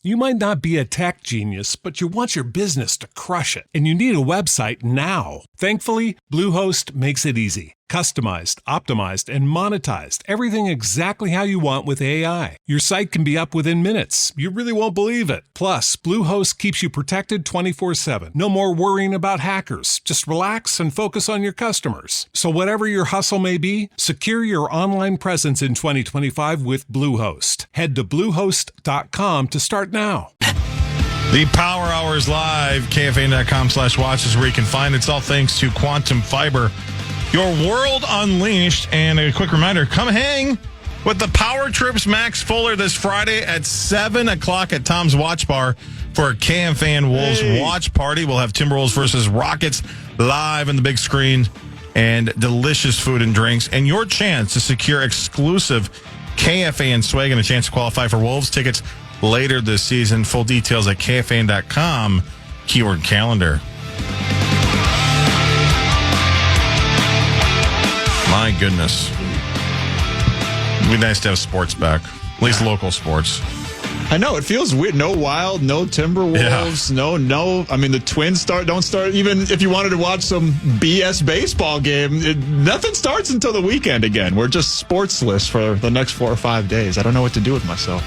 You might not be a tech genius, but you want your business to crush it, and you need a website now. Thankfully, Bluehost makes it easy. Customized, optimized, and monetized. Everything exactly how you want with AI. Your site can be up within minutes. You really won't believe it. Plus, Bluehost keeps you protected 24/7. No more worrying about hackers. Just relax and focus on your customers. So whatever your hustle may be, secure your online presence in 2025 with Bluehost. Head to Bluehost.com to start now. The Power Hour is live. KFAN.com/watch is where you can find it. It's all thanks to Quantum Fiber. Your world unleashed. And a quick reminder, come hang with the Power Trips Max Fuller this Friday at 7 o'clock at Tom's Watch Bar for a KFAN Wolves watch party. We'll have Timberwolves versus Rockets live on the big screen and delicious food and drinks. And your chance to secure exclusive KFAN swag and a chance to qualify for Wolves tickets later this season. Full details at KFAN.com, keyword calendar. My goodness. It'd be nice to have sports back. At least local sports. I know. It feels weird. No Wild, no Timberwolves, no. I mean, the Twins don't start. Even if you wanted to watch some BS baseball game, nothing starts until the weekend again. We're just sportsless for the next 4 or 5 days. I don't know what to do with myself.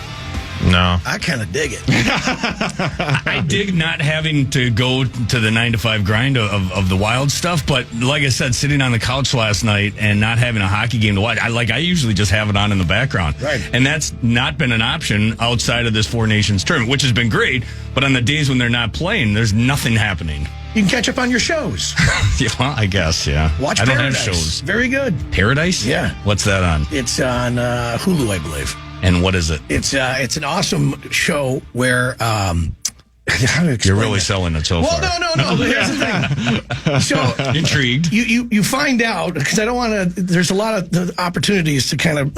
No. I kind of dig it. I dig not having to go to the 9 to 5 grind of the Wild stuff, but like I said, sitting on the couch last night and not having a hockey game to watch, I usually just have it on in the background. Right. And that's not been an option outside of this Four Nations tournament, which has been great, but on the days when they're not playing, there's nothing happening. You can catch up on your shows. Yeah, well, I guess, yeah. Watch I don't Paradise. have shows. Very good. Paradise? Yeah. What's that on? It's on Hulu, I believe. And what is it? It's an awesome show where you're really selling it so far. Well, no. Here's the thing. So intrigued. You find out, because I don't want to. There's a lot of opportunities to kind of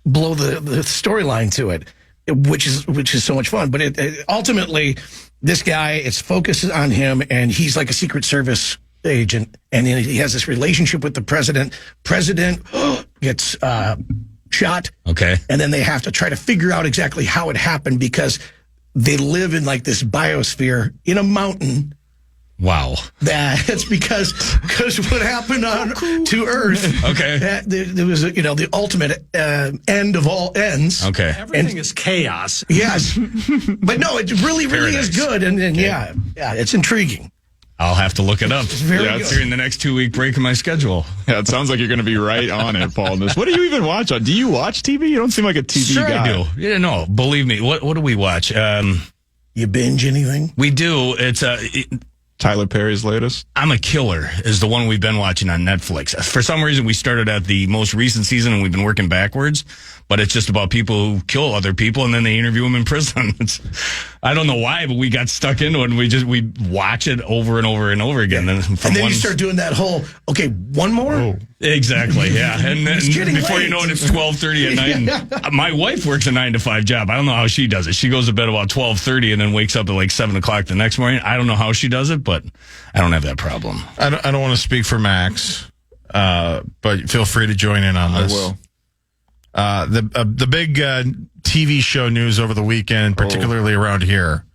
blow the storyline to it, which is so much fun. But it ultimately, this guy, it's focused on him, and he's like a Secret Service agent, and he has this relationship with the president. President gets shot. Okay. And then they have to try to figure out exactly how it happened, because they live in like this biosphere in a mountain. Wow. That's because what happened to Earth. Okay. There was the ultimate end of all ends. Okay. Everything is chaos. Yes. But no, it really is good. And okay. yeah, it's intriguing. I'll have to look it up. It's during the next 2 week break in my schedule. Yeah, it sounds like you're going to be right on it, Paul. What do you even watch on? Do you watch TV? You don't seem like a TV guy. Sure I do. Yeah, no, believe me. What do we watch? You binge anything? We do. It's Tyler Perry's latest. I'm a Killer is the one we've been watching on Netflix. For some reason, we started at the most recent season and we've been working backwards. But it's just about people who kill other people and then they interview them in prison. I don't know why, but we got stuck into it and we watch it over and over and over again. Yeah. And then you start doing that whole, okay, one more? Oh. Exactly, yeah. And then before late. You know it, it's 12:30 at night. And my wife works a 9 to 5 job. I don't know how she does it. She goes to bed about 12:30 and then wakes up at like 7 o'clock the next morning. I don't know how she does it, but I don't have that problem. I don't want to speak for Max, but feel free to join in on this. I will. The big TV show news over the weekend, particularly around here,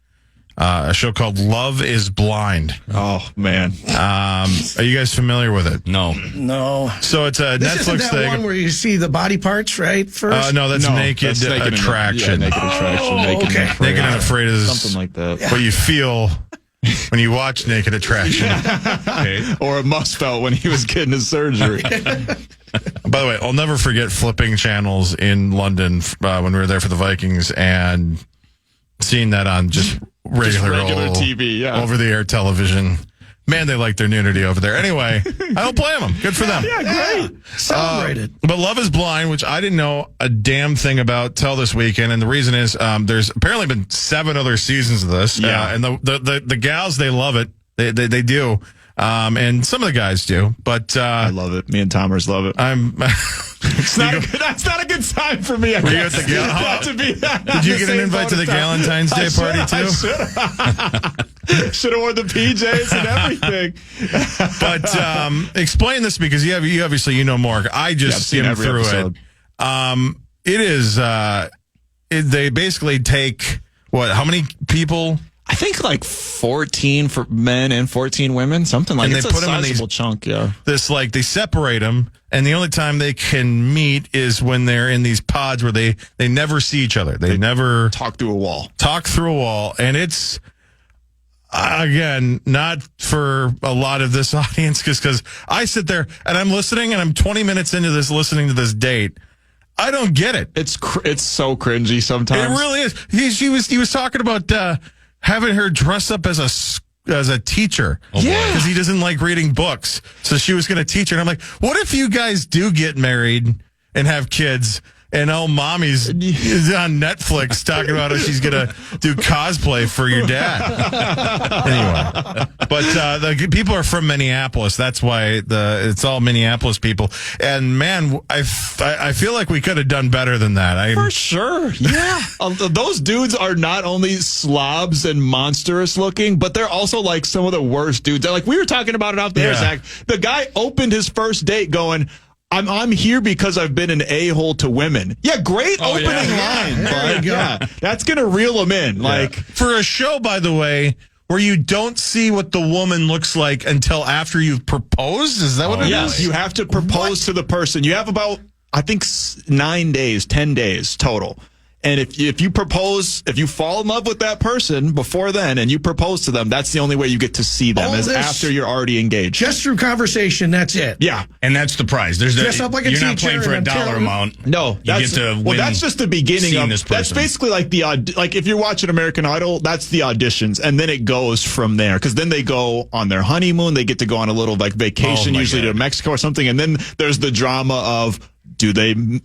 a show called Love is Blind. Oh, man. Are you guys familiar with it? No. So it's a this Netflix isn't that thing. one where you see the body parts, right? First? No, that's Naked Attraction. Naked Attraction. Naked and Afraid is something like that. What you feel when you watch Naked Attraction. Okay. Or it must felt when he was getting his surgery. By the way, I'll never forget flipping channels in London when we were there for the Vikings and seeing that on just regular TV, over-the-air television. Man, they like their nudity over there. Anyway, I don't blame them. Good for them. Yeah, great. Celebrate it. But Love is Blind, which I didn't know a damn thing about till this weekend. And the reason is there's apparently been 7 other seasons of this. Yeah. And the gals, they love it. They do. And some of the guys do, but I love it. Me and Tomers love it. That's not a good sign for me. Were you at the Did you get an invite to the Galentine's Day party too? Should have worn the PJs and everything. But explain this because you obviously know more. I just skimmed through it. It is. They basically take how many people? I think like 14 for men and 14 women, something like that. It's they put a them in sizable chunk, yeah. They separate them, and the only time they can meet is when they're in these pods where they never see each other. They never talk through a wall. And it's, again, not for a lot of this audience, because I sit there and I'm listening, and I'm 20 minutes into this listening to this date. I don't get it. It's so cringy sometimes. It really is. He was talking about having her dress up as a teacher. Yeah. Because he doesn't like reading books. So she was going to teach her. And I'm like, what if you guys do get married and have kids, and mommy's on Netflix talking about how she's going to do cosplay for your dad? Anyway. But the people are from Minneapolis. That's why it's all Minneapolis people. And man, I feel like we could have done better than that. For sure. Yeah. Those dudes are not only slobs and monstrous looking, but they're also like some of the worst dudes. Like we were talking about it out there, Zach. The guy opened his first date going, I'm here because I've been an a-hole to women. Yeah, great opening line. There you go. Yeah, that's going to reel them in. Like for a show, by the way, where you don't see what the woman looks like until after you've proposed? Is that what it is? Yes, you have to propose to the person. You have about, I think, 10 days total. And if you propose, if you fall in love with that person before then and you propose to them, that's the only way you get to see them is after you're already engaged. Just through conversation, that's it. Yeah. And that's the prize. Dress up like a you're teacher not playing for a and dollar amount. No. You get to win. Well, that's just the beginning of this person. That's basically like like if you're watching American Idol, that's the auditions. And then it goes from there. Because then they go on their honeymoon. They get to go on a little like vacation, usually to Mexico or something. And then there's the drama of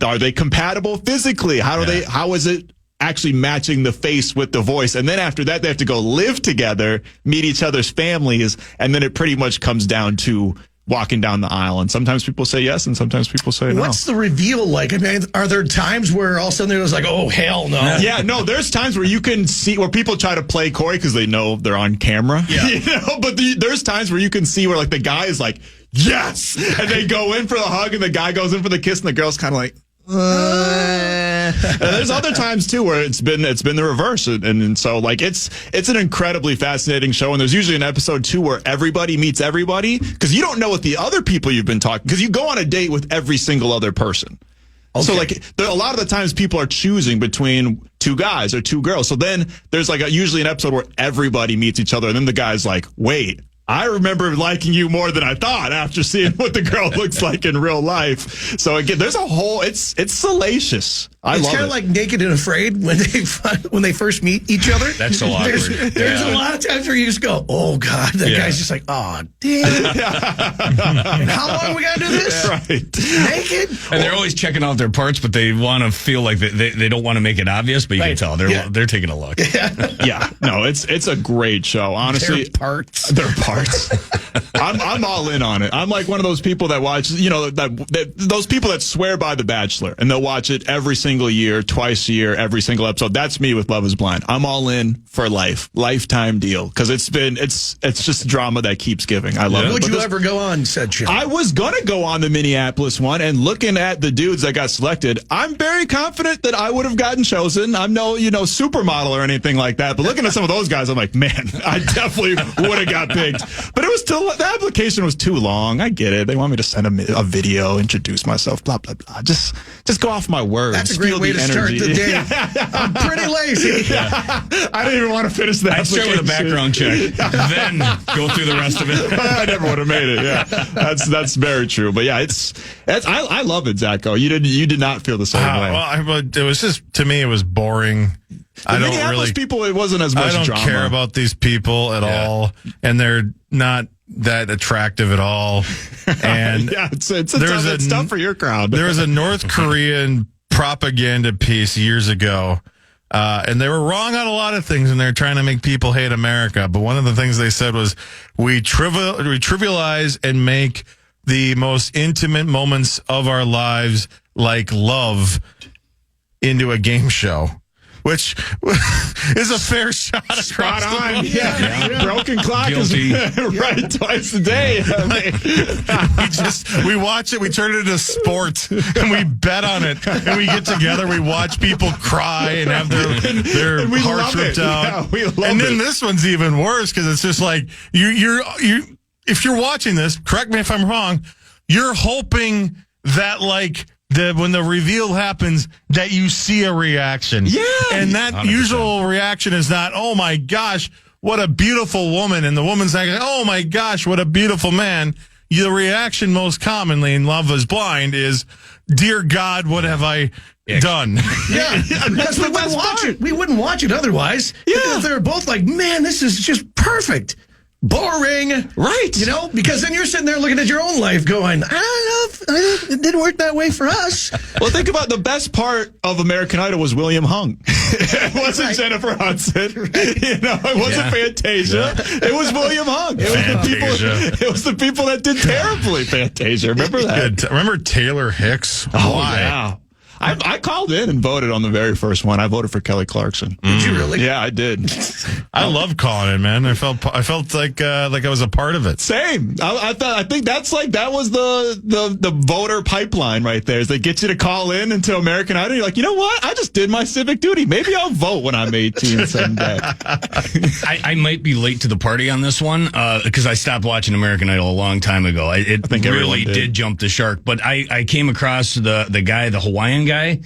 are they compatible physically? How is it actually matching the face with the voice? And then after that, they have to go live together, meet each other's families, and then it pretty much comes down to walking down the aisle. And sometimes people say yes, and sometimes people say no. What's the reveal like? I mean, are there times where all of a sudden it was like, oh, hell no? Yeah, no, there's times where you can see where people try to play coy because they know they're on camera. Yeah. But there's times where you can see where like the guy is like, yes! And they go in for the hug, and the guy goes in for the kiss, and the girl's kind of like, And there's other times too where it's been the reverse, and so like it's an incredibly fascinating show. And there's usually an episode too where everybody meets everybody because you don't know what the other people you've been talking, because you go on a date with every single other person. Okay. So like a lot of the times people are choosing between two guys or two girls. So then there's like usually an episode where everybody meets each other, and then the guy's like, wait, I remember liking you more than I thought after seeing what the girl looks like in real life. So again, there's a whole, it's salacious. It's kind of like Naked and Afraid when they first meet each other. That's so awkward. There's a lot of times where you just go, oh God, that guy's just like, oh damn. And how long we got to do this? Right. Naked? And they're always checking out their parts, but they want to feel like they don't want to make it obvious, but you can tell they're taking a look. Yeah. No, it's a great show. Honestly, Their parts. I'm all in on it. I'm like one of those people that watch, those people that swear by The Bachelor, and they'll watch it every single year, twice a year, every single episode. That's me with Love Is Blind. I'm all in for lifetime deal, because it's just drama that keeps giving. I love it. Would you ever go on said show? I was gonna go on the Minneapolis one, and looking at the dudes that got selected, I'm very confident that I would have gotten chosen. I'm no supermodel or anything like that, but looking at some of those guys, I'm like, man, I definitely would have got picked. But the application was too long. I get it. They want me to send a video, introduce myself, blah blah blah. Just go off my words. That's a great way to start the day. I'm pretty lazy. I didn't even want to finish that. I'd start with a background check, then go through the rest of it. I never would have made it. Yeah, that's very true. But yeah, I love it, Zacho. You did not feel the same way. Well, it was just, to me, it was boring. The Minneapolis people, it wasn't as much drama. I don't care about these people at all, and they're not that attractive at all. And yeah, it's tough for your crowd. There was a North Korean propaganda piece years ago, and they were wrong on a lot of things, and they're trying to make people hate America. But one of the things they said was, we trivialize and make the most intimate moments of our lives, like love, into a game show. which is a fair shot. Spot across the on. board. Yeah. Broken clock Guilty. is right twice a day. We watch it, we turn it into sport, and we bet on it, and we get together, we watch people cry and have their And we hearts love it. ripped out. Yeah, we love and then it. this one's even worse because it's just like you. If you're watching this, correct me if I'm wrong. You're hoping that when the reveal happens, that you see a reaction. Yeah. And that 100%. usual reaction is not, oh my gosh, what a beautiful woman. And the woman's like, oh my gosh, what a beautiful man. The reaction most commonly in Love is Blind is, dear God, what have I done? Yeah, because we wouldn't watch it. We wouldn't watch it otherwise. Yeah. Because they're both like, man, this is just perfect. Boring. Right. You know, because then you're sitting there looking at your own life going, I don't know if it didn't work that way for us. Well, think about the best part of American Idol was William Hung. It wasn't Jennifer Hudson. It wasn't Fantasia. It was William Hung. It was the people that did terribly. Fantasia. Remember that? Remember Taylor Hicks? Why? Yeah. I called in and voted on the very first one. I voted for Kelly Clarkson. Did you really? Yeah, I did. I love calling in, man. I felt like I was a part of it. Same. I think that was the voter pipeline right there. Is they get you to call in into American Idol. You're like, you know what? I just did my civic duty. Maybe I'll vote when I'm 18 someday. I might be late to the party on this one because I stopped watching American Idol a long time ago. I think really did jump the shark. But I came across the guy, the Hawaiian guy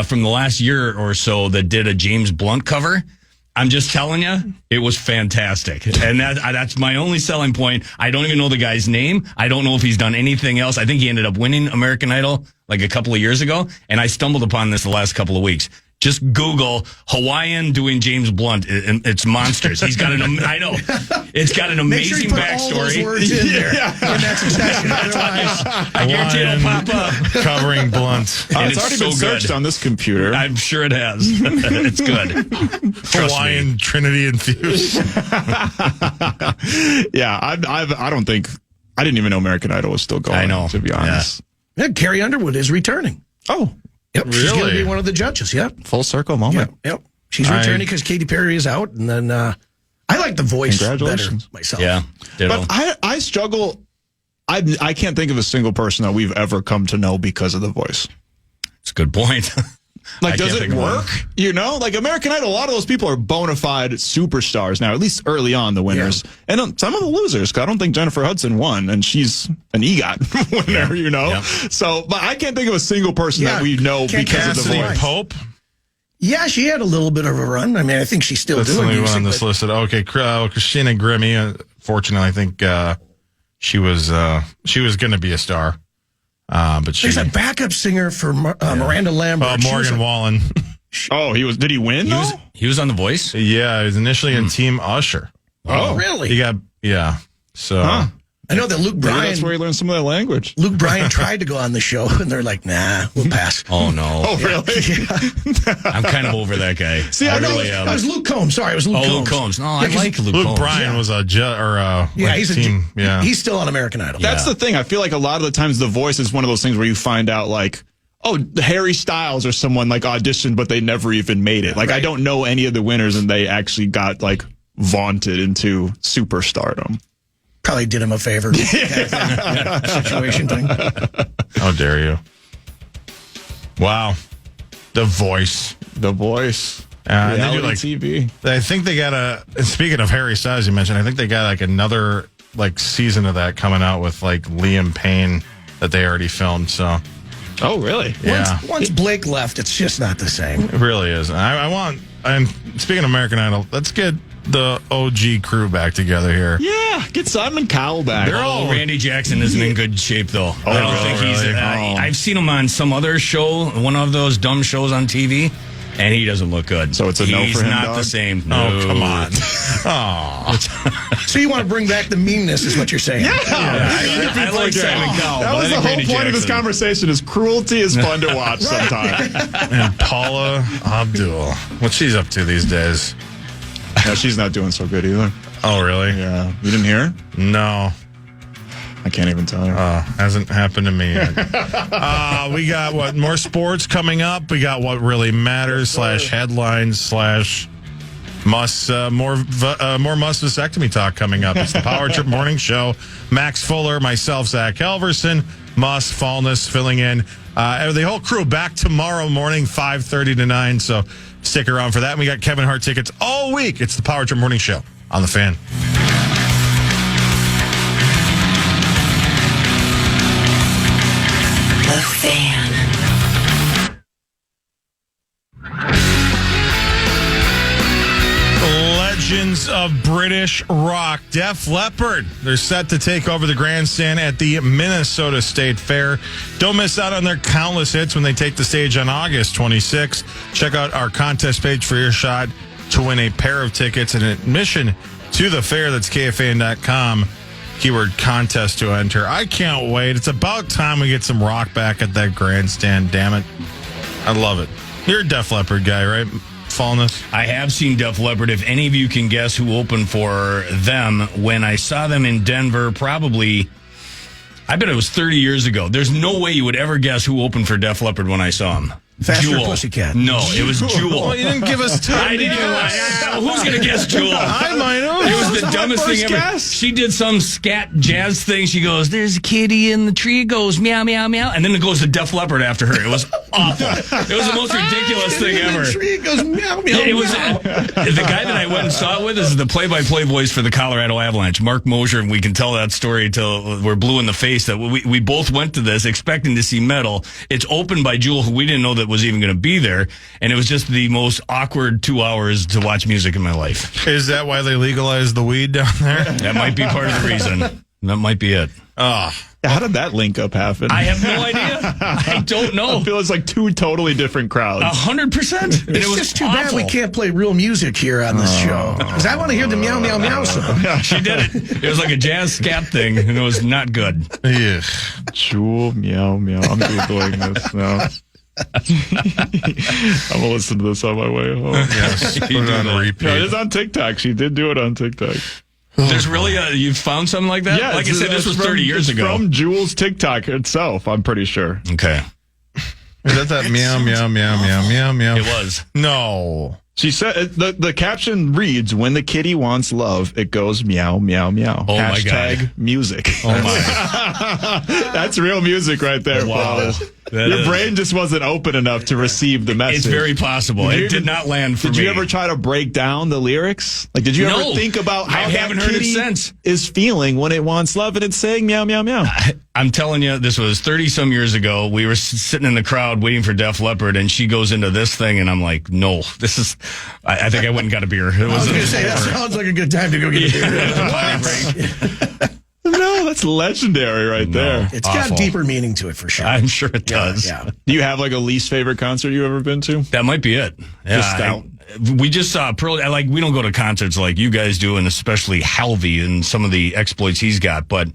from the last year or so that did a James Blunt cover. I'm just telling you, it was fantastic. And that's my only selling point. I don't even know the guy's name. I don't know if he's done anything else. I think he ended up winning American Idol like a couple of years ago. And I stumbled upon this the last couple of weeks. Just Google Hawaiian doing James Blunt. It's monsters. He's got I know. It's got an amazing backstory. All those words in there in that succession. Otherwise, I guarantee it'll pop up. Covering Blunt. And It's already so been searched good. on this computer. I'm sure it has. It's good. Trust Hawaiian me. Trinity infused. Yeah, I don't think I didn't even know American Idol was still going. I know. To be honest. yeah, Carrie Underwood is returning. Oh, Yep, she's going to Really? be one of the judges. Yep. full circle moment. Yep. She's returning because Katy Perry is out, and then I like the voice better Congratulations. myself. Yeah. Ditto. But I struggle. I can't think of a single person that we've ever come to know because of the voice. It's a good point. Like, I does can't it think of one. work? You know, like American Idol, a lot of those people are bona fide superstars now, at least early on, the winners. Yeah. And some of the losers, 'cause I don't think Jennifer Hudson won, and she's an EGOT winner, you know? Yeah. So, but I can't think of a single person that we know Can't because of the Cassidy voice. Pope. Yeah, she had a little bit of a run. I mean, I think she's still That's the doing only one music. on this but- list. Okay, Christina Grimmie. Fortunately, I think she was going to be a star, but she. There's a backup singer for Miranda Lambert. She was Morgan Wallen. Oh, did he win? He was on The Voice? Yeah, he was initially in Team Usher. Oh, really? He got So I know that Maybe that's where he learned some of that language. Luke Bryan tried to go on the show, and they're like, "Nah, we'll pass." Oh, no. Oh, really? I'm kind of over that guy. See, I know really it was Luke Combs. Sorry, it was Luke Combs. Luke Combs. No, I 'cause like Luke Luke Combs. Bryan was a he's team. he's still on American Idol. That's the thing. I feel like a lot of the times The Voice is one of those things where you find out like, oh, Harry Styles or someone like auditioned, but they never even made it. Like, I don't know any of the winners, and they actually got like vaunted into superstardom. Probably did him a favor. Situation thing. How dare you? Wow, The Voice. The Voice. They do Reality TV. I think they got speaking of Harry Styles, you mentioned. I think they got like another season of that coming out with like Liam Payne that they already filmed. So Oh, really? yeah, Once Blake left, it's just not the same. it really is. And speaking of American Idol, let's get the OG crew back together here. Yeah, get Simon Cowell back. They're all- Randy Jackson isn't in good shape, though. I don't really? think he's. Really? I've seen him on some other show, one of those dumb shows on TV, and he doesn't look good. So it's a no He's for him, not dog? the same. Oh, No. come on. Oh, So you want to bring back the meanness, is what you're saying? I like Simon Cowell. That but was I the think whole Randy point of this Jackson. conversation is cruelty is fun to watch sometimes. and Paula Abdul. What's she's up to these days? Yeah, she's not doing so good either. Oh, really? Yeah. You didn't hear? No. I can't even tell you. Hasn't happened to me yet. We got more sports coming up. We got what really matters / headlines / must more must vasectomy talk coming up. It's the Power Trip Morning Show. Max Fuller, myself, Zach Halverson, Muss, Fallness filling in. The whole crew back tomorrow morning, 5:30 to 9. So stick around for that. And we got Kevin Hart tickets all week. It's the Power Trip Morning Show on the Fan. The Fan. Legends of British rock, Def Leppard. They're set to take over the grandstand at the Minnesota State Fair. Don't miss out on their countless hits when they take the stage on August 26th. Check out our contest page for your shot to win a pair of tickets and admission to the fair. That's KFAN.com. Keyword contest to enter. I can't wait. It's about time we get some rock back at that grandstand. Damn it. I love it. You're a Def Leppard guy, right? Fallness. I have seen Def Leppard. If any of you can guess who opened for them, when I saw them in Denver, probably, I bet it was 30 years ago. There's no way you would ever guess who opened for Def Leppard when I saw them. Faster Pussycat. No, it was Jewel. Well, you didn't give us time. I didn't even. Who's going to guess Jewel? I might have. It was the dumbest thing ever. Guess. She did some scat jazz thing. She goes, "There's a kitty in the tree." It goes meow meow meow, and then it goes to Def Leppard after her. It was awful. It was the most ridiculous thing ever. The tree goes meow meow. It was the guy that I went and saw it with is the play-by-play voice for the Colorado Avalanche, Mark Mosher, and we can tell that story till we're blue in the face. That we both went to this expecting to see metal. It's opened by Jewel, who we didn't know that was even going to be there, and it was just the most awkward 2 hours to watch music in my life. Is that why they legalized the weed down there? That might be part of the reason. That might be it. How did that link up happen? I have no idea. I don't know. I feel it's like two totally different crowds. 100%. It's just too bad we can't play real music here on this show. Because I want to hear the meow meow meow song. She did it. It was like a jazz scat thing, and it was not good. Yeah. Jewel, meow, meow. I'm Googling this now. I'm going to listen to this on my way home. Yes. Put it on repeat. Yeah, it is on TikTok. She did do it on TikTok. There's really you found something like that? Yeah, like I said, this was 30 years ago. From Jewel's TikTok itself, I'm pretty sure. Okay. Is that meow, meow, meow, meow, meow, meow? It was. No. She said the caption reads, "When the kitty wants love, it goes meow, meow, meow." Oh, my Hashtag God. music. Oh, my. That's real music right there, Wow. Paul. That Your is- brain just wasn't open enough to receive the message. It's very possible. Did you It did even- not land for me. Did you ever try to break down the lyrics? Like, did you No. ever think about how I haven't heard it kitty since. is feeling when it wants love and it's saying meow, meow, meow? I'm telling you, this was 30-some years ago. We were sitting in the crowd waiting for Def Leppard, and she goes into this thing, and I'm like, no, this is... I think I went and got a beer. It I was going to say, that sounds like a good time to go get a beer. Potty break. No, that's legendary right there. It's got deeper meaning to it for sure. I'm sure it does. Yeah. Do you have like a least favorite concert you've ever been to? That might be it. Yeah, Just out. we just saw Pearl. Like, we don't go to concerts like you guys do, and especially Halvey and some of the exploits he's got. But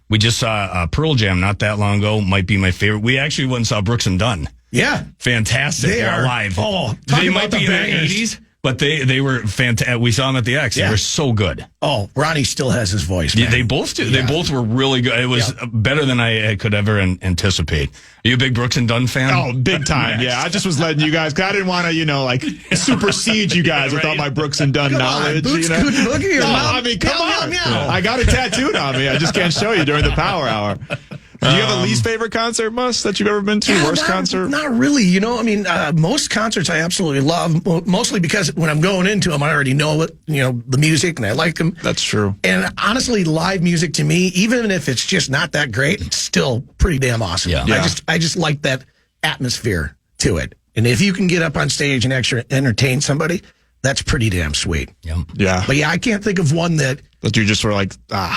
we just saw Pearl Jam not that long ago. Might be my favorite. We actually went and saw Brooks and Dunn. Yeah. Fantastic. They are live. Oh, they talk might about be the in their bangers. 80s, but they were fantastic. We saw them at the X. They Yeah. were so good. Oh, Ronnie still has his voice, man. Yeah, they both do. Yeah. They both were really good. It was better than I could ever anticipate. Are you a big Brooks and Dunn fan? Oh, big time. Yeah, I just was letting you guys, 'cause I didn't want to, supersede you guys with all my Brooks and Dunn Come knowledge. on, Boots Coot Boogie or No, Mom? I mean, come Meow, on. meow, meow. I got it tattooed on me. I just can't show you during the power hour. Do you have a least favorite concert, Muss, that you've ever been to? Worst concert? Not really. Most concerts I absolutely love, mostly because when I'm going into them, I already know it, the music, and I like them. That's true. And honestly, live music to me, even if it's just not that great, it's still pretty damn awesome. Yeah. Yeah. I just like that atmosphere to it. And if you can get up on stage and actually entertain somebody, that's pretty damn sweet. Yeah. But yeah, I can't think of one that That you just were like,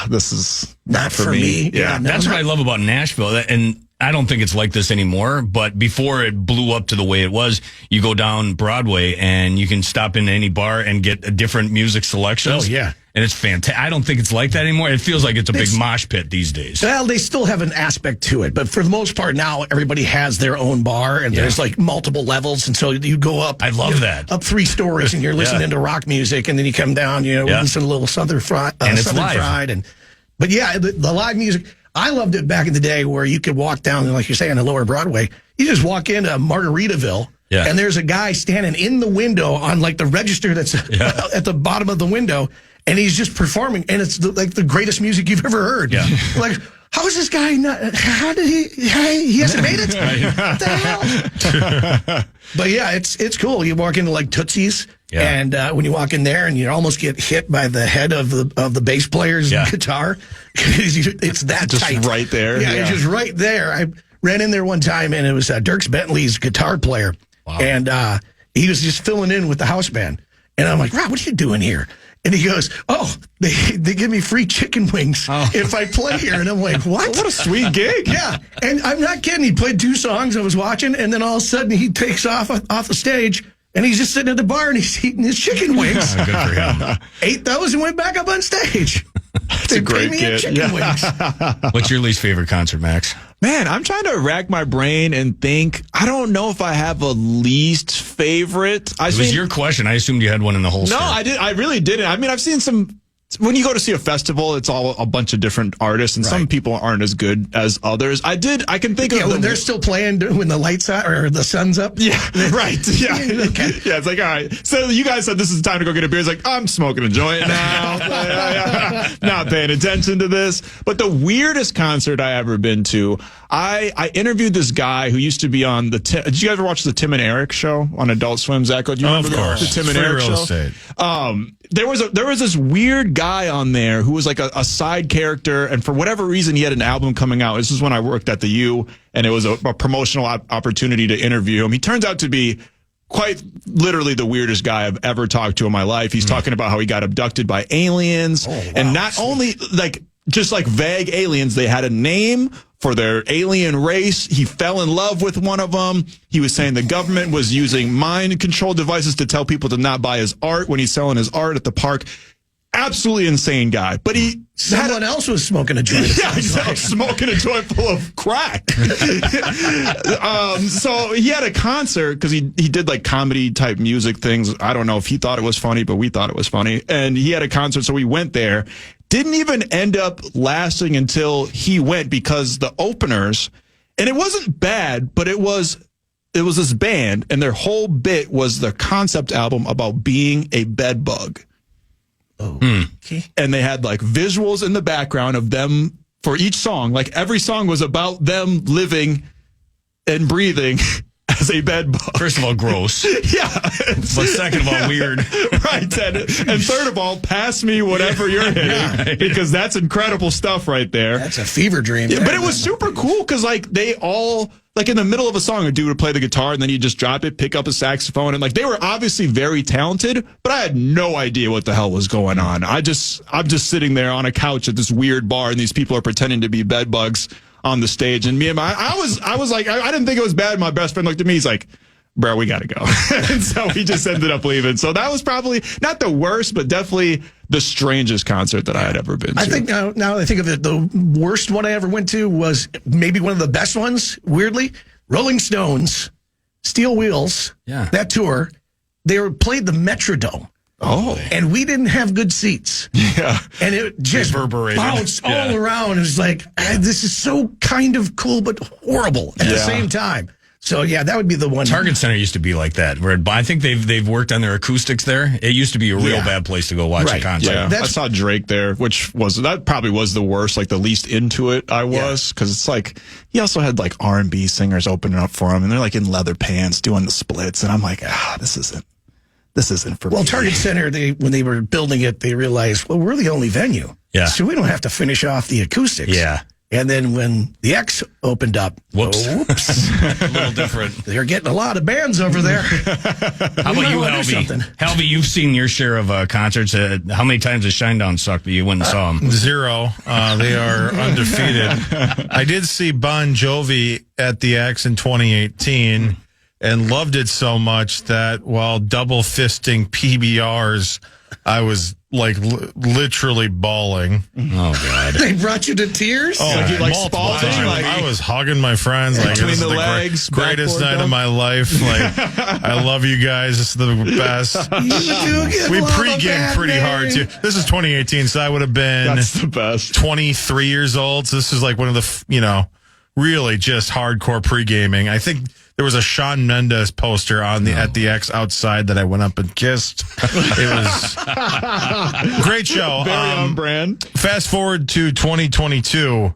this is not for me. Yeah. No, That's not- what I love about Nashville. And I don't think it's like this anymore, but before it blew up to the way it was, you go down Broadway and you can stop in any bar and get a different music selections. Oh, yeah. And it's fantastic. I don't think it's like that anymore. It feels like it's a big mosh pit these days. Well, they still have an aspect to it, but for the most part now, everybody has their own bar, and there's like multiple levels, and so you go up. I love that. Up 3 stories, and you're listening to rock music, and then you come down, listen to a little Southern Fried, And it's Southern live. Fried, but yeah, the live music. I loved it back in the day where you could walk down, like you're saying, the Lower Broadway. You just walk into Margaritaville, and there's a guy standing in the window on like the register that's at the bottom of the window, and he's just performing, and it's like the greatest music you've ever heard. Yeah. Like, how is this guy not? How did he hasn't made it? What the hell? But yeah, it's cool. You walk into like Tootsie's, and when you walk in there, and you almost get hit by the head of the bass player's guitar. It's that just tight. Right there. Yeah, it's just right there. I ran in there one time, and it was Dierks Bentley's guitar player, and he was just filling in with the house band. And I'm like, Rob, what are you doing here? And he goes, oh, they give me free chicken wings if I play here. And I'm like, what? What a sweet gig. Yeah. And I'm not kidding. He played 2 songs I was watching, and then all of a sudden he takes off the stage, and he's just sitting at the bar, and he's eating his chicken wings. Good for him. Ate those and went back up on stage. That's a great gig. Wings. What's your least favorite concert, Max? Man, I'm trying to rack my brain and think. I don't know if I have a least favorite. It was your question. I assumed you had one in the whole No, I did. I really didn't. I mean, I've seen some. When you go to see a festival, it's all a bunch of different artists, and some people aren't as good as others. I can think of when they're still playing when the lights out or the sun's up. Yeah, right. Yeah, yeah. It's like, all right. So you guys said this is time to go get a beer. It's like, I'm smoking a joint now. Not paying attention to this. But the weirdest concert I ever been to, I interviewed this guy who used to be on the. Did you guys ever watch the Tim and Eric show on Adult Swim? Zach, do you remember the Tim and Eric show? Estate. There was this weird guy on there who was like a side character, and for whatever reason, he had an album coming out. This is when I worked at the U, and it was a promotional opportunity to interview him. He turns out to be quite literally the weirdest guy I've ever talked to in my life. He's talking about how he got abducted by aliens, and not only just like vague aliens, they had a name for their alien race. He fell in love with one of them. He was saying the government was using mind control devices to tell people to not buy his art when he's selling his art at the park. Absolutely insane guy. But someone else was smoking a joint. Yeah, exactly. Smoking a joint full of crack. So he had a concert because he did like comedy type music things. I don't know if he thought it was funny, but we thought it was funny. And he had a concert, so we went there. Didn't even end up lasting until he went, because the openers, and it wasn't bad, but it was this band, and their whole bit was the concept album about being a bed bug. Oh. Okay. And they had like visuals in the background of them for each song. Like every song was about them living and breathing as a bed bug. First of all, gross. Yeah. But second of all, weird. Right. And third of all, pass me whatever you're hitting, because that's incredible stuff right there. That's a fever dream. Yeah, but it was super cool because like they all, like in the middle of a song, a dude would play the guitar and then he'd just drop it, pick up a saxophone. And like they were obviously very talented, but I had no idea what the hell was going on. I'm just sitting there on a couch at this weird bar, and these people are pretending to be bed bugs on the stage. And I was like, I didn't think it was bad. My best friend looked at me. He's like, bro, we got to go. And so we just ended up leaving. So that was probably not the worst, but definitely the strangest concert that I had ever been to. I think now that I think of it, the worst one I ever went to was maybe one of the best ones, weirdly. Rolling Stones, Steel Wheels, that tour, they played the Metrodome. Oh. And we didn't have good seats. Yeah. And it just bounced all around. It was like, this is so kind of cool, but horrible at the same time. So, yeah, that would be the one. Target Center used to be like that. I think they've worked on their acoustics there. It used to be a real bad place to go watch a concert. Yeah, I saw Drake there, that probably was the worst, like the least into it I was, because it's like he also had like R&B singers opening up for him, and they're like in leather pants doing the splits, and I'm like, this isn't for me. Well, Target Center, when they were building it, they realized, well, we're the only venue. Yeah. So we don't have to finish off the acoustics. Yeah. And then when the X opened up, whoops. a little different. They're getting a lot of bands over there. How about you, Helvey? Helvey, you've seen your share of concerts. How many times has Shinedown sucked that you went and saw them? 0. They are undefeated. I did see Bon Jovi at the X in 2018 and loved it so much that while double fisting PBRs I was like literally bawling. Oh God! They brought you to tears? Oh, Like you, like, multiple spalding, times. like- I was hugging my friends. Like, Between this the is legs, greatest backboard night of dunk. my life. Like, I love you guys. This is the best. We pre-gamed pretty hard too. This is 2018, so I would have been That's the best. 23 years old. So this is like one of the really just hardcore pre-gaming. I think there was a Shawn Mendes poster on at the X outside that I went up and kissed. It was a great show. Very on brand. Fast forward to 2022,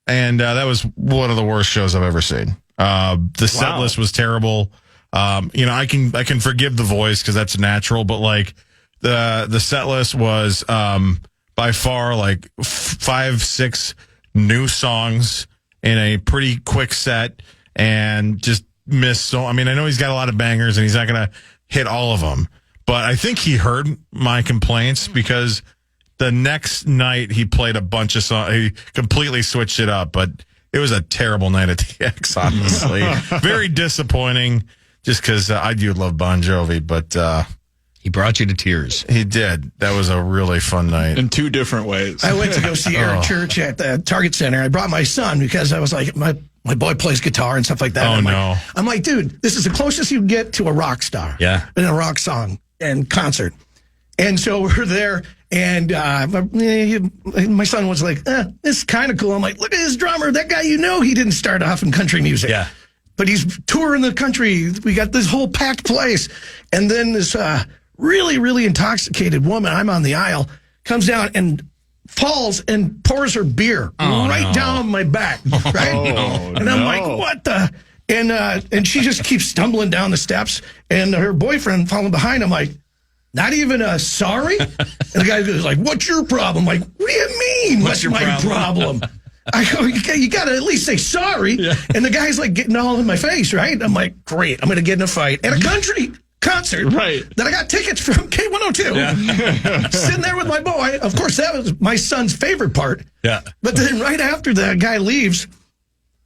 and that was one of the worst shows I've ever seen. The set list was terrible. I can forgive the voice because that's natural, but like the set list was by far like 5-6 new songs in a pretty quick set, and just missed. So I know he's got a lot of bangers, and he's not gonna hit all of them. But I think he heard my complaints because the next night he played a bunch of songs. He completely switched it up, but it was a terrible night at the X, honestly. Very disappointing just because I do love Bon Jovi, but He brought you to tears. he did. That was a really fun night. In 2 different ways. I went to go see Eric Church at the Target Center. I brought my son because I was like, my boy plays guitar and stuff like that. Oh, I'm no. I'm like, dude, this is the closest you get to a rock star. Yeah. In a rock song and concert. And so we're there, and my son was like, this is kind of cool. I'm like, look at his drummer. That guy, he didn't start off in country music. Yeah. But he's touring the country. We got this whole packed place. And then this really, really intoxicated woman, I'm on the aisle, comes down and falls and pours her beer down my back. Right? And I'm like, what the? And she just keeps stumbling down the steps. And her boyfriend following behind. I'm like, not even a sorry? And the guy goes like, what's your problem? I'm like, what do you mean? What's your my problem? I go, you got to at least say sorry. Yeah. And the guy's like getting all in my face, right? I'm like, great, I'm going to get in a fight at a country concert that I got tickets from K102. Yeah. Sitting there with my boy. Of course, that was my son's favorite part. Yeah. But then right after the guy leaves,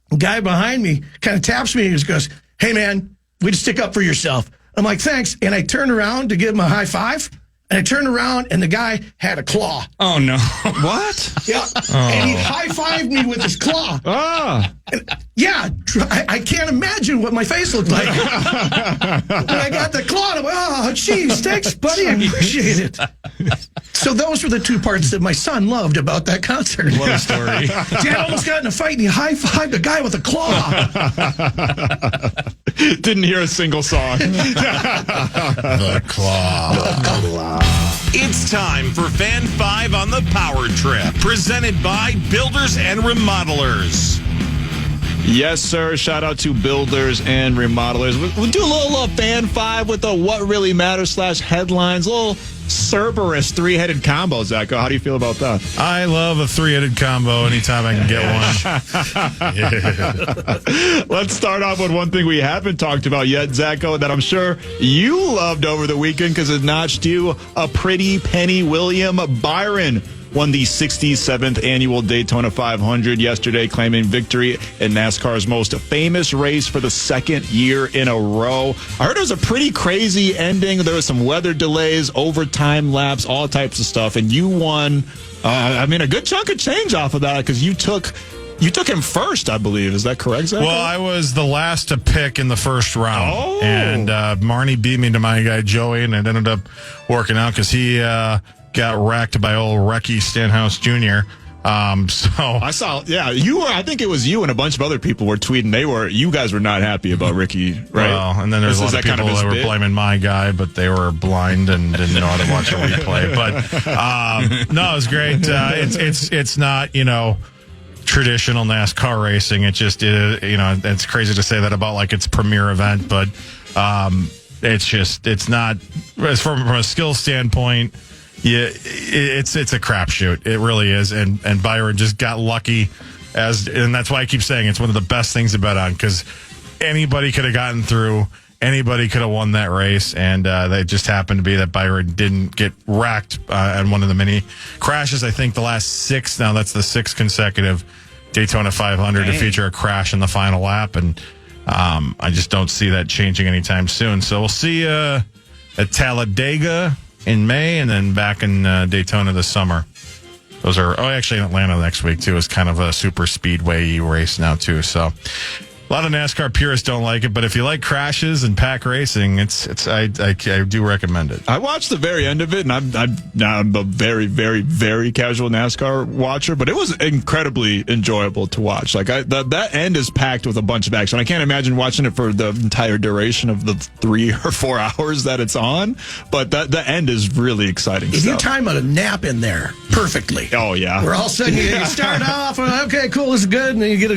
the guy behind me kind of taps me and just goes, hey, man, way to stick up for yourself. I'm like, thanks. And I turned around to give him a high five. And I turned around, and the guy had a claw. Oh, no. What? Yeah. And he high-fived me with his claw. And, I can't imagine what my face looked like. When I got the claw, I'm like, oh, geez, thanks, buddy. I appreciate it. So those were the 2 parts that my son loved about that concert. What a story. Dad almost got in a fight, and he high-fived a guy with a claw. Didn't hear a single song. The claw. It's time for Fan 5 on the Power Trip, presented by Builders and Remodelers. Yes, sir. Shout out to Builders and Remodelers. We'll do a little Fan 5 with the What Really Matters / headlines. A little Cerberus 3-headed combo, Zacho. How do you feel about that? I love a 3-headed combo anytime I can get one. Let's start off with one thing we haven't talked about yet, Zacho, that I'm sure you loved over the weekend because it notched you a pretty penny. William Byron won the 67th annual Daytona 500 yesterday, claiming victory in NASCAR's most famous race for the 2nd year in a row. I heard it was a pretty crazy ending. There was some weather delays, overtime laps, all types of stuff, and you won, a good chunk of change off of that because you took him first, I believe. Is that correct, Zach? Well, I was the last to pick in the first round, and Marnie beat me to my guy Joey, and it ended up working out because he got wrecked by old Recky Stenhouse Jr. I saw, I think it was you and a bunch of other people were tweeting. You guys were not happy about Ricky, right? Well, and then there's a lot of people that were blaming my guy, but they were blind and didn't know how to watch a replay. But no, it was great. It's not, traditional NASCAR racing. It just, it's crazy to say that about like its premier event, but it's not, as from a skill standpoint. Yeah, it's a crapshoot. It really is, and Byron just got lucky, and that's why I keep saying it's one of the best things to bet on because anybody could have gotten through, anybody could have won that race, and they just happened to be that Byron didn't get wrecked on one of the many crashes. I think the last 6. Now that's the 6th consecutive Daytona 500 to feature a crash in the final lap, and I just don't see that changing anytime soon. So we'll see at Talladega. in May, and then back in Daytona this summer. Those are actually in Atlanta next week too. It's kind of a super speedway race now too. So a lot of NASCAR purists don't like it, but if you like crashes and pack racing, I do recommend it. I watched the very end of it, and I'm a very, very, very casual NASCAR watcher, but it was incredibly enjoyable to watch. Like that end is packed with a bunch of action. I can't imagine watching it for the entire duration of the 3 or 4 hours that it's on, but the end is really exciting. If stuff. you time a nap in there perfectly, oh yeah, where all of a sudden you start off, okay, cool, this is good, and then you get a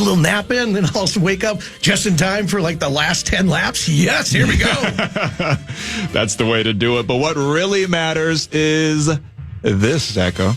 little nap in, and then also wake up just in time for like the last 10 laps. Yes, here we go. That's the way to do it. But what really matters is this, Zacho.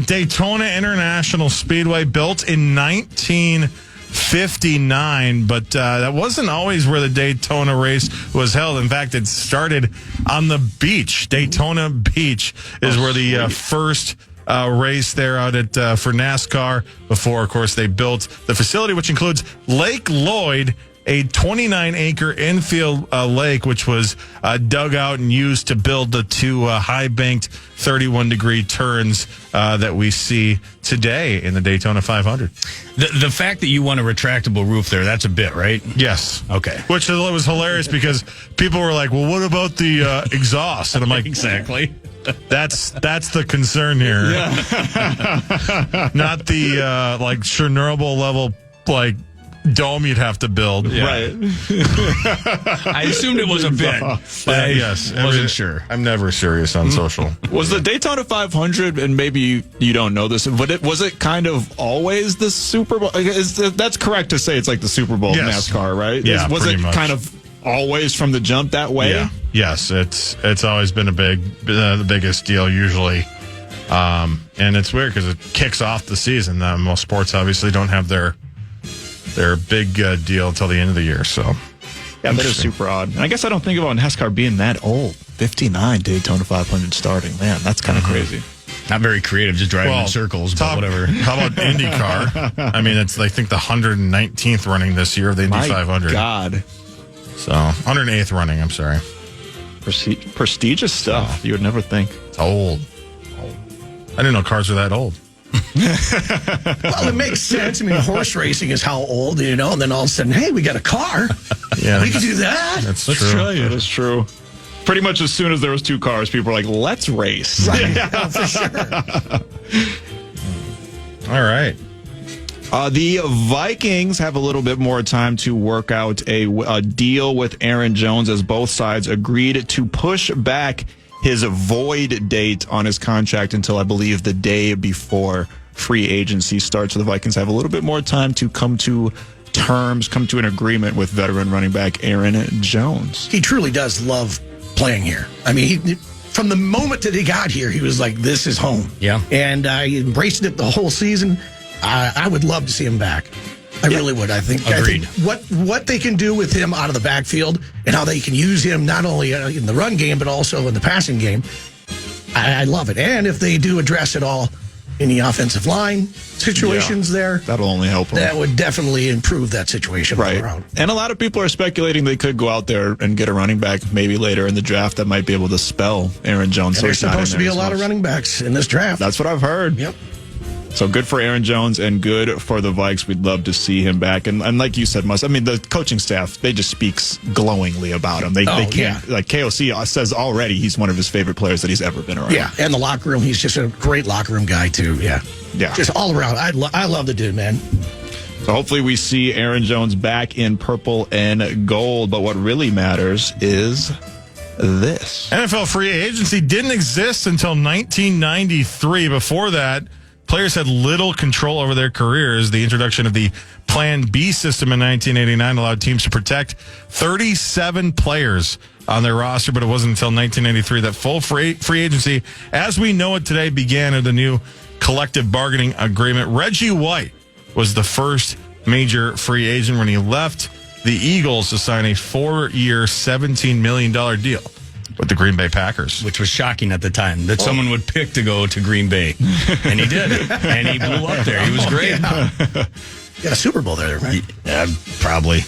Daytona International Speedway, built in 1959, but that wasn't always where the Daytona race was held. In fact, it started on the beach. Daytona Beach is where the first race there out at for NASCAR before, of course, they built the facility, which includes Lake Lloyd, a 29-acre infield lake, which was dug out and used to build the two high-banked 31-degree turns that we see today in the Daytona 500. The fact that you want a retractable roof there, that's a bit, right? Yes. Okay. Which was hilarious because people were like, well, what about the exhaust? And I'm like, exactly. That's the concern here. Yeah. Not the like Chernobyl level like dome you'd have to build. Yeah. Right. I assumed it was a bit, but yes, I wasn't sure. I'm never serious on social. Was the Daytona 500, and maybe you don't know this, but was it kind of always the Super Bowl? That's correct to say it's like the Super Bowl of NASCAR, right? Yeah, was pretty it much. kind of always from the jump that way? Yeah. Yes, it's always been the biggest deal usually, and it's weird because it kicks off the season. Most sports obviously don't have their big deal until the end of the year. So yeah, that is super odd. And I guess I don't think about NASCAR being that old. 59 Daytona 500 starting. Man, that's kind of crazy. Not very creative, just driving in circles, but whatever. How about IndyCar? I mean, it's I think the 119th running this year of the Indy 500. My God. So 108th running. I'm sorry. Prestigious stuff. You would never think. It's old. I didn't know cars were that old. Well, it makes sense. I mean, horse racing is how old, and then all of a sudden, hey, we got a car. Yeah, we can do that. Let's try it. That is true. Pretty much as soon as there was two cars, people were like, let's race. Right. Yeah, for sure. All right. The Vikings have a little bit more time to work out a deal with Aaron Jones, as both sides agreed to push back his void date on his contract until, I believe, the day before free agency starts. So the Vikings have a little bit more time to come to terms, come to an agreement with veteran running back Aaron Jones. He truly does love playing here. I mean, from the moment that he got here, he was like, this is home. Yeah. And he embraced it the whole season. I would love to see him back. I really would. I think what they can do with him out of the backfield and how they can use him not only in the run game but also in the passing game, I love it. And if they do address it all in the offensive line situations there, that'll only help them. That would definitely improve that situation. Right. All around. And a lot of people are speculating they could go out there and get a running back maybe later in the draft that might be able to spell Aaron Jones. And there's supposed to be a lot of running backs in this draft. That's what I've heard. Yep. So good for Aaron Jones and good for the Vikes. We'd love to see him back. And like you said, the coaching staff, they just speaks glowingly about him. They can't, like KOC says already, he's one of his favorite players that he's ever been around. Yeah, and the locker room, he's just a great locker room guy too. Yeah. Just all around. I love the dude, man. So hopefully we see Aaron Jones back in purple and gold. But what really matters is this. NFL free agency didn't exist until 1993. Before that, players had little control over their careers. The introduction of the Plan B system in 1989 allowed teams to protect 37 players on their roster, but it wasn't until 1993 that full free agency, as we know it today, began under the new collective bargaining agreement. Reggie White was the first major free agent when he left the Eagles to sign a 4-year, $17 million deal with the Green Bay Packers. Which was shocking at the time, that someone would pick to go to Green Bay. And he did. And he blew up there. He was great. Yeah. Got a Super Bowl there, right? Yeah, probably.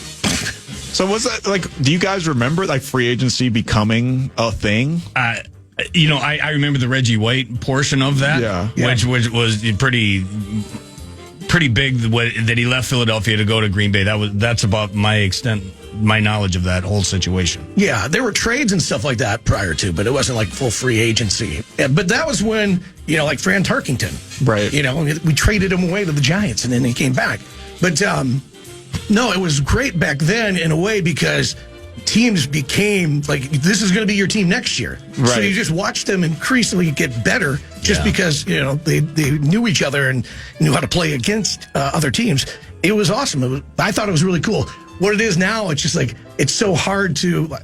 So was that like? Do you guys remember like free agency becoming a thing? I remember the Reggie White portion of that, which was pretty big. That he left Philadelphia to go to Green Bay. That's about my knowledge of that whole situation. Yeah, there were trades and stuff like that prior to, but it wasn't like full free agency. Yeah, but that was when, like Fran Tarkington. Right. We traded him away to the Giants and then he came back. But no, it was great back then in a way because teams became like, this is going to be your team next year. Right. So you just watched them increasingly get better just because, they knew each other and knew how to play against other teams. It was awesome. I thought it was really cool. What it is now, it's just like, it's so hard to,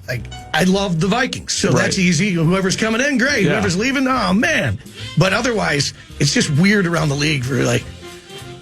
I love the Vikings, so that's easy. Whoever's coming in, great. Yeah. Whoever's leaving, oh, man. But otherwise, it's just weird around the league for,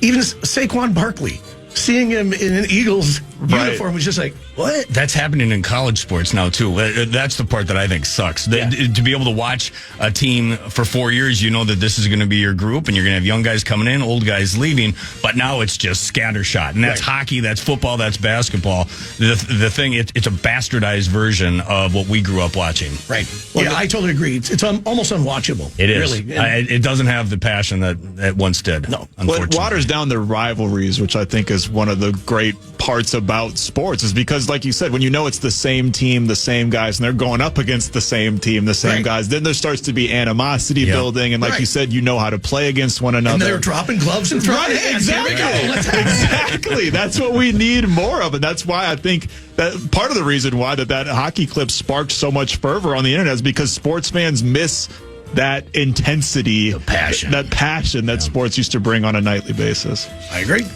even Saquon Barkley. Seeing him in an Eagles uniform was just like, what? That's happening in college sports now, too. That's the part that I think sucks. To be able to watch a team for 4 years, you know that this is going to be your group, and you're going to have young guys coming in, old guys leaving, but now it's just scattershot. And that's hockey, that's football, that's basketball. The thing, it's a bastardized version of what we grew up watching. Right. Well, I totally agree. It's almost unwatchable. It is. Really. It doesn't have the passion that it once did. No. What waters down the rivalries, which I think is one of the great parts about sports, is because, like you said, when it's the same team, the same guys, and they're going up against the same team, the same guys, then there starts to be animosity building, and like you said, how to play against one another. And they're dropping gloves and throwing hands. Exactly. That's what we need more of, and that's why I think that part of the reason why that hockey clip sparked so much fervor on the internet is because sports fans miss that intensity, that passion that sports used to bring on a nightly basis. I agree.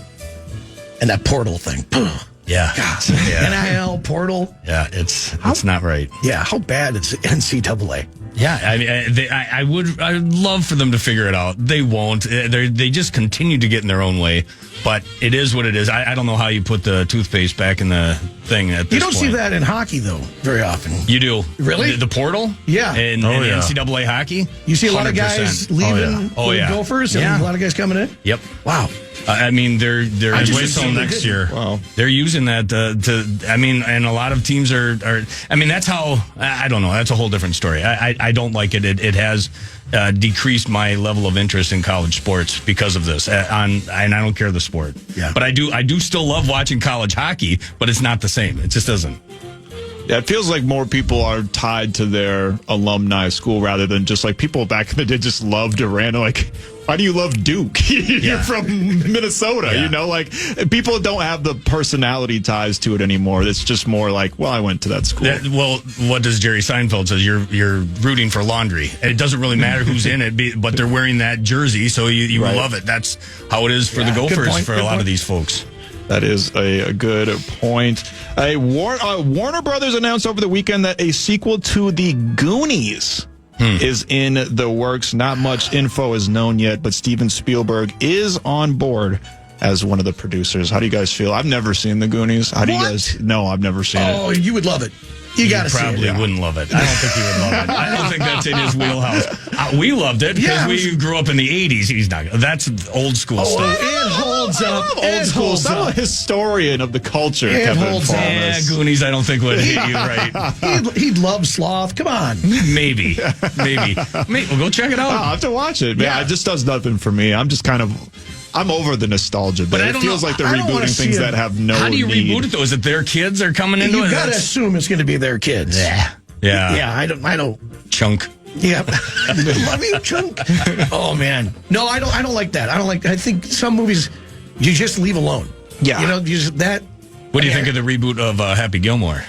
And that portal thing. Yeah. God. NIL portal. Yeah, it's not right. Yeah, how bad is NCAA? Yeah, I would love for them to figure it out. They won't. They just continue to get in their own way. But it is what it is. I don't know how you put the toothpaste back in the thing at this point. You don't see that in hockey, though, very often. You do. Really? The portal? Yeah. In NCAA hockey? You see a lot of guys leaving the Gophers and a lot of guys coming in? Yep. Wow. They're wait till next year. Wow. They're using that and a lot of teams are that's how, I don't know. That's a whole different story. I don't like it. It has decreased my level of interest in college sports because of this. And I don't care the sport. Yeah. But I do still love watching college hockey, but it's not the same. It just doesn't. Yeah, it feels like more people are tied to their alumni school rather than just like people back in the day just loved random. Like, why do you love Duke? You're from Minnesota, people don't have the personality ties to it anymore. It's just more like, well, I went to that school. What does Jerry Seinfeld says? You're rooting for laundry. And it doesn't really matter who's in it, but they're wearing that jersey, so you love it. That's how it is for the Gophers for a lot of these folks. That is a good point. Warner Brothers announced over the weekend that a sequel to The Goonies is in the works. Not much info is known yet, but Steven Spielberg is on board as one of the producers. How do you guys feel? I've never seen The Goonies. How do you guys? No, I've never seen it. Oh, you would love it. You got to see it. Probably wouldn't love it. I don't think he would love it. I don't think that's in his wheelhouse. We loved it because we grew up in the 80s. He's not. That's old school stuff. It holds up. Old school stuff. I'm a historian of the culture. It holds up. Yeah, Goonies, I don't think would hit you right. He'd love Sloth. Come on. Maybe. We'll go check it out. I'll have to watch it. Yeah, it just does nothing for me. I'm over the nostalgia, but it feels like they're rebooting things that have no need. How do you reboot it, though? Is it their kids are coming into it? You got to assume it's going to be their kids. Yeah. Yeah, I don't. Chunk. Yeah. Love you, Chunk. Oh, man. No, I don't like that. I think some movies you just leave alone. Yeah. What do you think of the reboot of Happy Gilmore?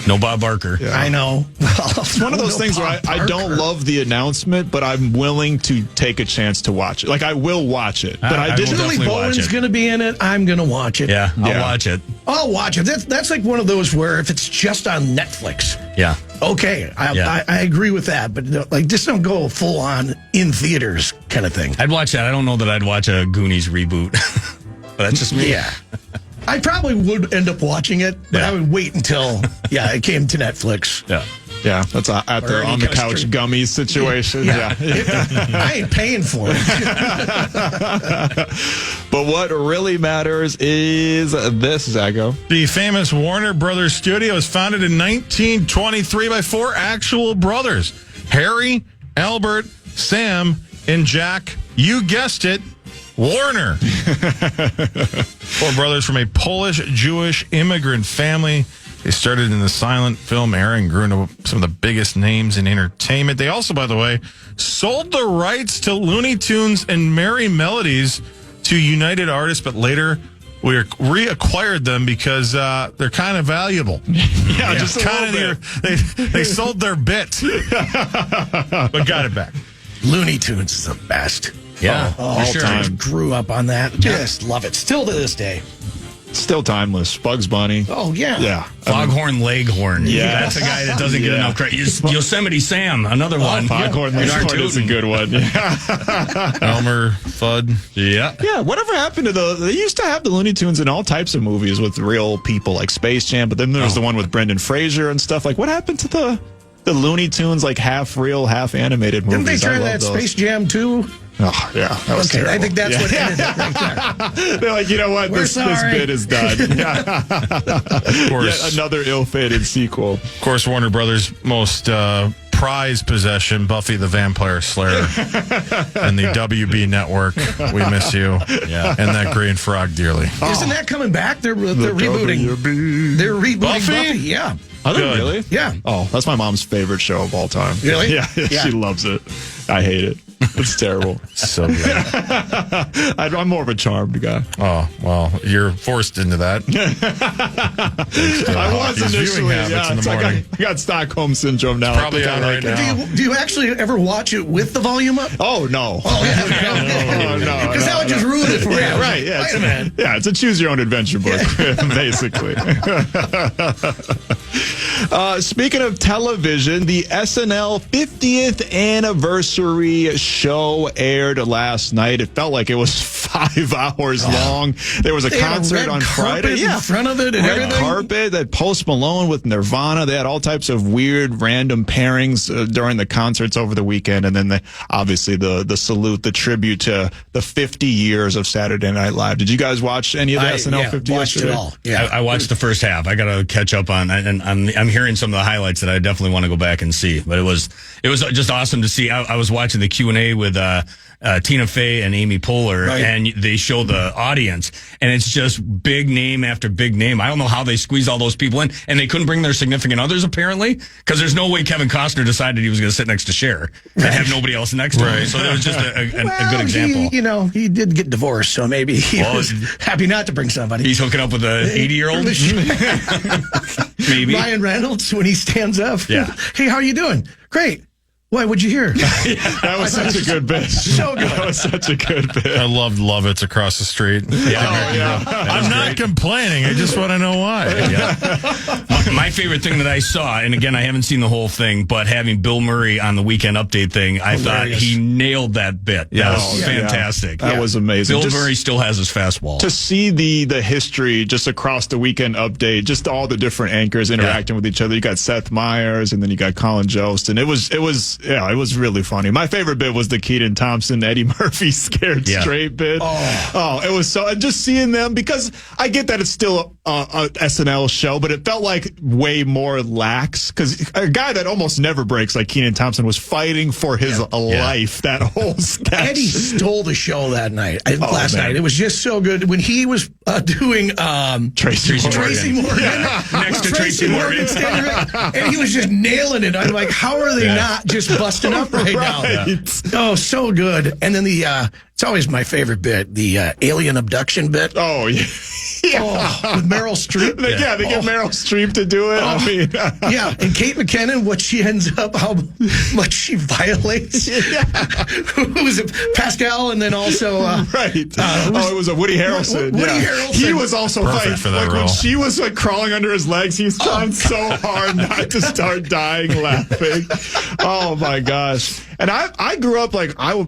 No Bob Barker. Yeah. I know. It's one of those things where I don't love the announcement, but I'm willing to take a chance to watch it. Like, I will watch it. But I didn't. Julie Bowen's going to be in it. I'm going to watch it. Yeah, I'll watch it. I'll watch it. That's like one of those where if it's just on Netflix. Yeah. Okay, I agree with that, but just don't go full on in theaters kind of thing. I'd watch that. I don't know that I'd watch a Goonies reboot, but that's just me. Yeah. I probably would end up watching it, but I would wait until it came to Netflix. Yeah. Yeah, that's on the couch gummies situation. Yeah. I ain't paying for it. But what really matters is this, Zacho. The famous Warner Brothers studio was founded in 1923 by 4 actual brothers: Harry, Albert, Sam, and Jack. You guessed it, Warner. 4 brothers from a Polish-Jewish immigrant family. They started in the silent film era and grew into some of the biggest names in entertainment. They also, by the way, sold the rights to Looney Tunes and Merry Melodies to United Artists, but later we reacquired them because they're kind of valuable. Yeah, just kind of they sold their bit, but got it back. Looney Tunes is the best. Yeah, all sure. time. Grew up on that. Just love it. Still to this day. Still timeless. Bugs Bunny. Oh, yeah. Yeah. Foghorn Leghorn. Yeah. That's a guy that doesn't get enough credit. Yosemite Sam, another one. Foghorn Leghorn is a good one. Elmer Fudd. Yeah. Yeah, whatever happened to they used to have the Looney Tunes in all types of movies with real people like Space Jam, but then there was the one with Brendan Fraser and stuff. Like, what happened to the Looney Tunes, like half real, half animated movies? Didn't they try that those. Space Jam 2? Oh, yeah. That was terrible. I think that's what ended it right there. They're like, you know what? This bit is done. Of course. Yet another ill-fated sequel. Of course, Warner Brothers' most prized possession, Buffy the Vampire Slayer, and the WB Network. We miss you. Yeah. And that green frog dearly. Isn't that coming back? They're rebooting. WB. They're rebooting Buffy? Yeah. Are they Good. really? Yeah. Oh, that's my mom's favorite show of all time. Really? Yeah. She loves it. I hate it. It's terrible. So good. I'm more of a Charmed guy. Oh, well, you're forced into that. I was His initially. viewing habits Yeah, in the morning. I got Stockholm syndrome now. Probably on right now. Do you actually ever watch it with the volume up? Oh, no. Oh, yeah. No. Because that would just ruin it for you. Yeah, right. Yeah, Wait a minute. Yeah, it's a choose-your-own-adventure book, basically. Speaking of television, the SNL 50th anniversary show aired last night. It felt like it was 5 hours long. There was a They had concert red on carpet Friday. in front of it and red everything. carpet. That Post Malone with Nirvana. They had all types of weird, random pairings during the concerts over the weekend. And then obviously the salute, the tribute to the 50 years of Saturday Night Live. Did you guys watch any of the SNL 50 watched yesterday? it all. Yeah. I watched the first half. I got to catch up on, and I'm hearing some of the highlights that I definitely want to go back and see. But it was just awesome to see. I was watching the Q&A with Tina Fey and Amy Poehler, Right. and they show the audience, and it's just big name after big name. I don't know how they squeeze all those people in, and they couldn't bring their significant others apparently, because there's no way Kevin Costner decided he was going to sit next to Cher and have nobody else next to him. So it was just a good example. He did get divorced, so maybe he was happy not to bring somebody. He's hooking up with an 80-year-old. Maybe. Ryan Reynolds, when he stands up. Yeah. Hey, how you doing? Great. Why, what'd you hear? That was such a good bit. So good. That was such a good bit. I loved Lovitz across the street. I'm not complaining. I just want to know why. My favorite thing that I saw, and again, I haven't seen the whole thing, but having Bill Murray on the Weekend Update thing, I thought he nailed that bit. That was fantastic. That was amazing. Bill Murray still has his fastball. To see the history just across the Weekend Update, just all the different anchors interacting with each other. You got Seth Meyers, and then you got Colin Jost, and it was really funny. My favorite bit was the Keaton Thompson, Eddie Murphy scared straight bit. Oh, it was so, and just seeing them, because I get that it's still a SNL show, but it felt like way more lax, because a guy that almost never breaks like Keaton Thompson was fighting for his life that whole sketch. Eddie stole the show that night, last night. It was just so good. When he was doing Tracy Morgan. Next to Tracy Morgan. And he was just nailing it. I'm like, how are they not just busting up right now? Oh, so good. And then it's always my favorite bit, the alien abduction bit. Oh, yeah. With Meryl Streep. They get Meryl Streep to do it. I mean, and Kate McKinnon, what she ends up, how much she violates. Who was it? Pascal, and then also it was a Woody Harrelson. Woody Harrelson. He was also Perfect for that like role. when she was like crawling under his legs. He's trying so hard not to start dying laughing. Oh my gosh! And I grew up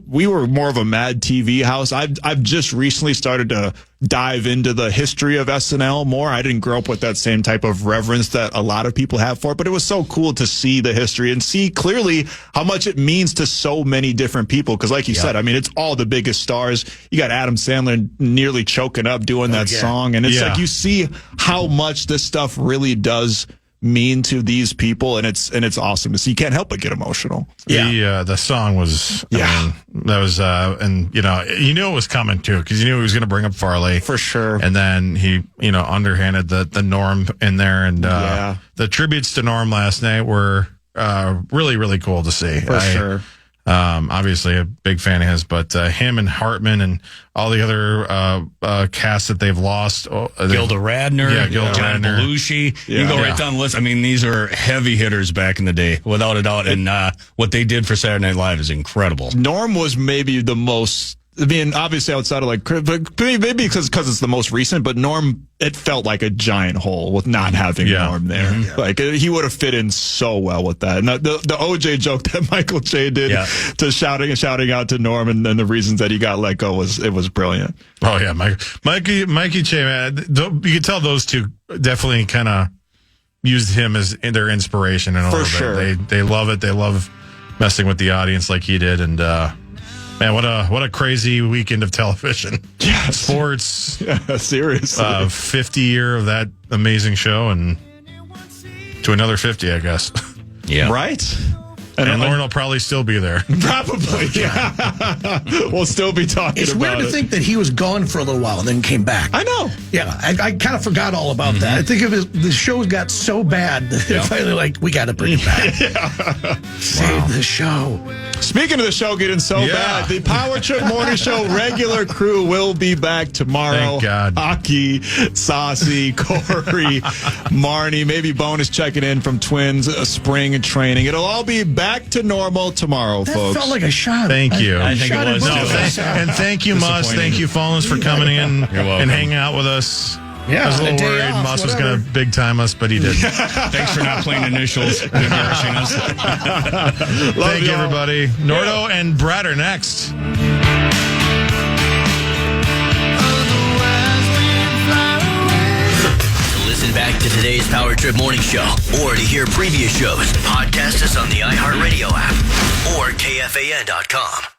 we were more of a Mad TV house. I've just recently started to dive into the history of SNL more. I didn't grow up with that same type of reverence that a lot of people have for it, but it was so cool to see the history and see clearly how much it means to so many different people. Because like you said, I mean, it's all the biggest stars. You got Adam Sandler nearly choking up doing that song. And it's like you see how much this stuff really does mean to these people, and it's awesome to see. You can't help but get emotional. The song was I mean, that was and you knew it was coming too, because you knew he was going to bring up Farley for sure, and then he underhanded the Norm in there, and the tributes to Norm last night were really, really cool to see for sure. Obviously a big fan of his, but him and Hartman and all the other casts that they've lost. Gilda Radner, John Belushi. You can go right down the list. I mean, these are heavy hitters back in the day, without a doubt. And what they did for Saturday Night Live is incredible. Norm was maybe the most, I mean, obviously outside of but maybe because it's the most recent, but Norm, it felt like a giant hole with not having Norm there. Mm-hmm. Like he would have fit in so well with that. And the OJ joke that Michael Che did to shouting out to Norm and the reasons that he got let go was brilliant. Oh yeah, Mikey Che, man, you could tell those two definitely kind of used him as their inspiration in a little bit. They love it. They love messing with the audience like he did, and. Man, what a crazy weekend of television. Yes. Sports. Yeah, seriously. 50 year of that amazing show, and to another 50, I guess. Yeah. Right? And Lauren will probably still be there. Probably, yeah. We'll still be talking about it. It's weird to think that he was gone for a little while and then came back. I know. Yeah, I kind of forgot all about that. I think the show got so bad that finally, we got to bring it back. Save the show. Speaking of the show getting so bad, the Power Trip Morning Show regular crew will be back tomorrow. Thank God. Hockey, Saucy, Corey, Marnie, maybe Bonus checking in from Twins, spring and training. It'll all be back to normal tomorrow, folks. That felt like a shot. Thank you. I think it was. And thank you, Muss. Thank you, Fallons, for coming in and hanging out with us. Yeah, I was a little worried Muss was going to big time us, but he didn't. Thanks for not playing initials. Embarrassing us. Thank you, everybody. Nordo and Brad are next. Listen back to today's Power Trip Morning Show, or to hear previous shows, podcast us on the iHeartRadio app or KFAN.com.